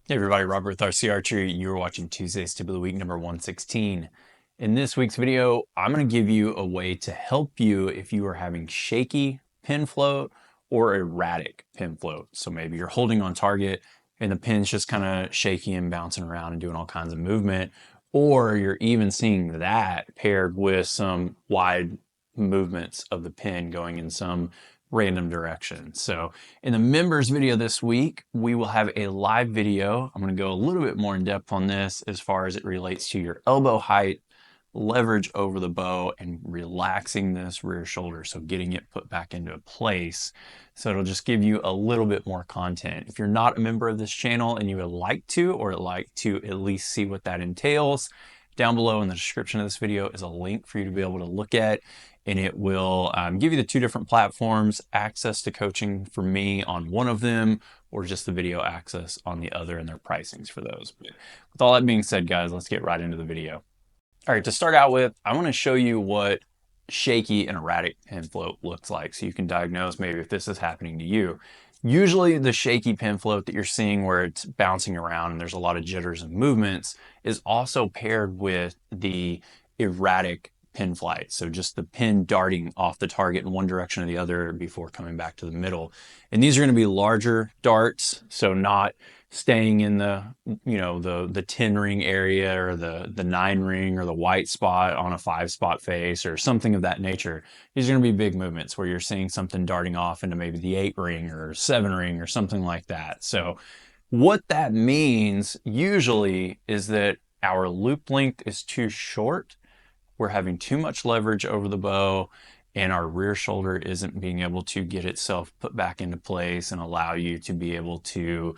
Hey everybody, Robert with RC Archery. You're watching Tuesday's Tip of the Week number 116. In this week's video, I'm going to give you a way to help you if you are having shaky pin float or erratic pin float. So maybe you're holding on target and the pin's just kind of shaky and bouncing around and doing all kinds of movement, or you're even seeing that paired with some wide movements of the pin going in some random direction. So in the members video this week, we will have a live video. I'm going to go a little bit more in depth on this as far as it relates to your elbow height, leverage over the bow, and relaxing this rear shoulder. So getting it put back into place. So it'll just give you a little bit more content. If you're not a member of this channel and you would like to, or like to at least see what that entails, down below in the description of this video is a link for you to be able to look at, and it will give you the two different platforms, access to coaching for me on one of them, or just the video access on the other, and their pricings for those. But with all that being said, guys, let's get right into the video. All right, to start out with, I want to show you what shaky and erratic pin float looks like so you can diagnose maybe if this is happening to you. Usually the shaky pin float that you're seeing where it's bouncing around and there's a lot of jitters and movements is also paired with the erratic pin flight. So just the pin darting off the target in one direction or the other before coming back to the middle. And these are going to be larger darts, so not staying in the, the 10 ring area or the 9 ring or the white spot on a 5 spot face or something of that nature. These are going to be big movements where you're seeing something darting off into maybe the 8 ring or 7 ring or something like that. So what that means usually is that our loop length is too short. We're having too much leverage over the bow, and our rear shoulder isn't being able to get itself put back into place and allow you to be able to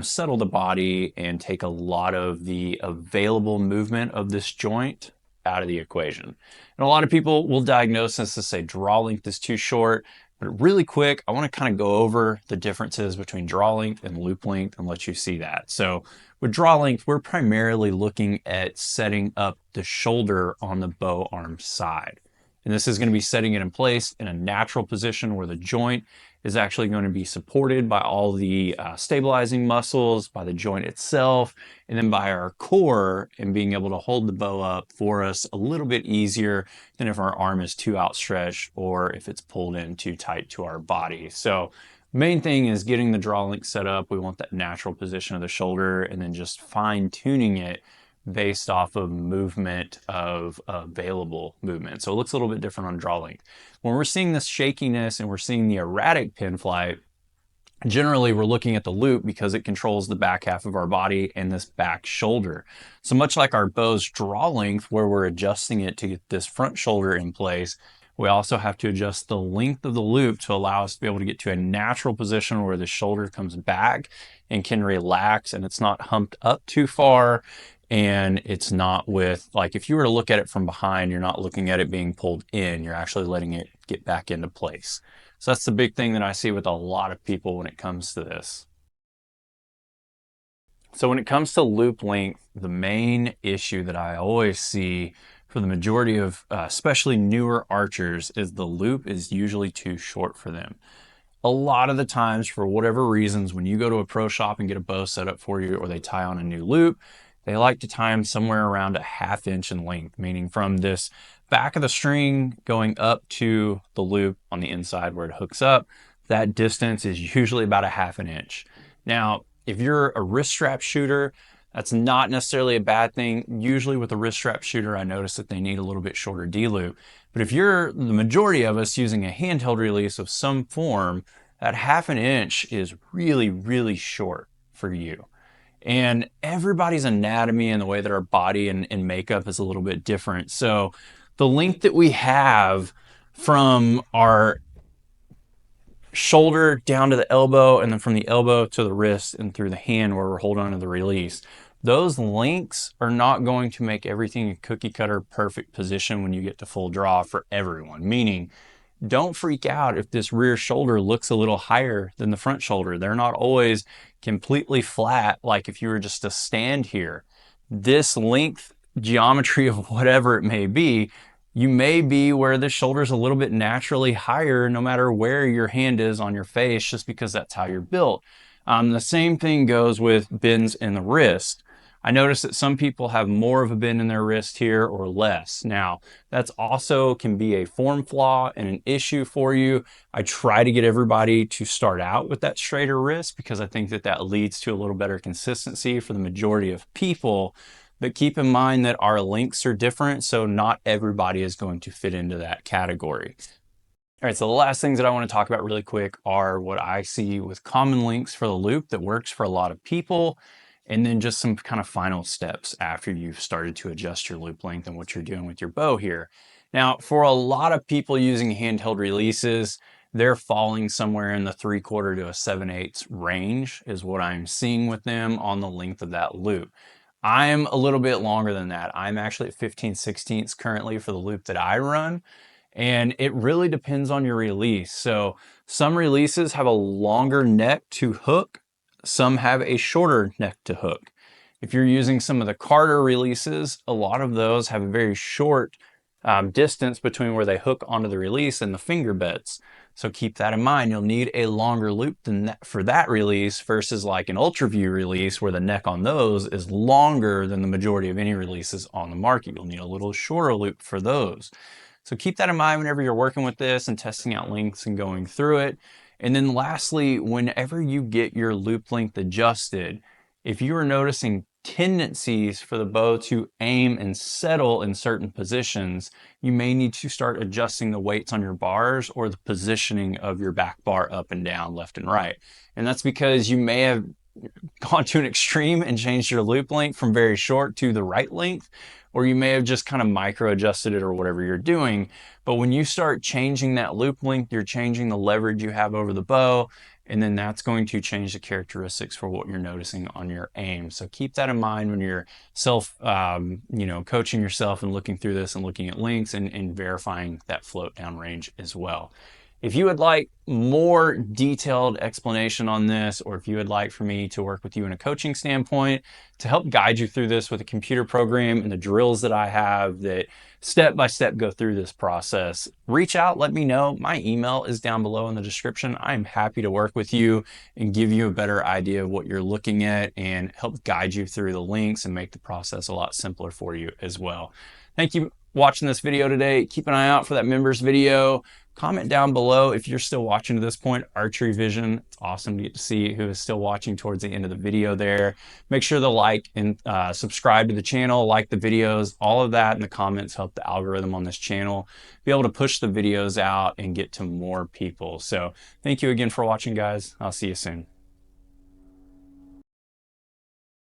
settle the body and take a lot of the available movement of this joint out of the equation. And a lot of people will diagnose this as say draw length is too short, but really quick, I want to kind of go over the differences between draw length and loop length and let you see that. So with draw length, we're primarily looking at setting up the shoulder on the bow arm side. And this is going to be setting it in place in a natural position where the joint is actually going to be supported by all the stabilizing muscles, by the joint itself, and then by our core, and being able to hold the bow up for us a little bit easier than if our arm is too outstretched or if it's pulled in too tight to our body. So main thing is getting the draw link set up. We want that natural position of the shoulder, and then just fine tuning it based off of movement of available movement. So it looks a little bit different on draw length. When we're seeing this shakiness and we're seeing the erratic pin flight, generally we're looking at the loop because it controls the back half of our body and this back shoulder. So much like our bow's draw length, where we're adjusting it to get this front shoulder in place, we also have to adjust the length of the loop to allow us to be able to get to a natural position where the shoulder comes back and can relax, and it's not humped up too far. And it's not with, like, if you were to look at it from behind, you're not looking at it being pulled in, you're actually letting it get back into place. So that's the big thing that I see with a lot of people when it comes to this. So when it comes to loop length, the main issue that I always see for the majority of especially newer archers is the loop is usually too short for them. A lot of the times, for whatever reasons, when you go to a pro shop and get a bow set up for you, or they tie on a new loop, they like to tie them somewhere around a 1/2 inch in length, meaning from this back of the string going up to the loop on the inside where it hooks up. That distance is usually about a 1/2 inch. Now, if you're a wrist strap shooter, that's not necessarily a bad thing. Usually with a wrist strap shooter, I notice that they need a little bit shorter D-loop. But if you're the majority of us using a handheld release of some form, that 1/2 inch is really, really short for you. And everybody's anatomy and the way that our body and makeup is a little bit different. So the length that we have from our shoulder down to the elbow, and then from the elbow to the wrist and through the hand where we're holding on to the release, those lengths are not going to make everything a cookie cutter perfect position when you get to full draw for everyone. Meaning, don't freak out if this rear shoulder looks a little higher than the front shoulder. They're not always completely flat, like if you were just to stand here. This length geometry of whatever it may be, you may be where the shoulder's a little bit naturally higher no matter where your hand is on your face, just because that's how you're built. The same thing goes with bends in the wrist. I notice that some people have more of a bend in their wrist here or less. Now, that's also can be a form flaw and an issue for you. I try to get everybody to start out with that straighter wrist because I think that that leads to a little better consistency for the majority of people. But keep in mind that our links are different, so not everybody is going to fit into that category. All right, so the last things that I want to talk about really quick are what I see with common links for the loop that works for a lot of people, and then just some kind of final steps after you've started to adjust your loop length and what you're doing with your bow here. Now, for a lot of people using handheld releases, they're falling somewhere in the 3/4 to a 7/8 range is what I'm seeing with them on the length of that loop. I'm a little bit longer than that. I'm actually at 15/16 currently for the loop that I run. And it really depends on your release. So some releases have a longer neck to hook, some have a shorter neck to hook. If you're using some of the Carter releases, a lot of those have a very short distance between where they hook onto the release and the finger beds. So keep that in mind. You'll need a longer loop than that for that release versus like an UltraView release where the neck on those is longer than the majority of any releases on the market. You'll need a little shorter loop for those. So keep that in mind whenever you're working with this and testing out lengths and going through it. And then lastly, whenever you get your loop length adjusted, if you are noticing tendencies for the bow to aim and settle in certain positions, you may need to start adjusting the weights on your bars or the positioning of your back bar up and down, left and right. And that's because you may have gone to an extreme and changed your loop length from very short to the right length, or you may have just kind of micro adjusted it or whatever you're doing. But when you start changing that loop length, you're changing the leverage you have over the bow, and then that's going to change the characteristics for what you're noticing on your aim. So keep that in mind when you're coaching yourself and looking through this and looking at links and verifying that float down range as well. If you would like more detailed explanation on this, or if you would like for me to work with you in a coaching standpoint to help guide you through this with a computer program and the drills that I have that step by step go through this process, reach out, let me know. My email is down below in the description. I'm happy to work with you and give you a better idea of what you're looking at and help guide you through the links and make the process a lot simpler for you as well. Thank you for watching this video today. Keep an eye out for that members video. Comment down below if you're still watching to this point, Archery Vision. It's awesome to get to see who is still watching towards the end of the video there. Make sure to like and subscribe to the channel, like the videos, all of that in the comments help the algorithm on this channel be able to push the videos out and get to more people. So thank you again for watching, guys. I'll see you soon.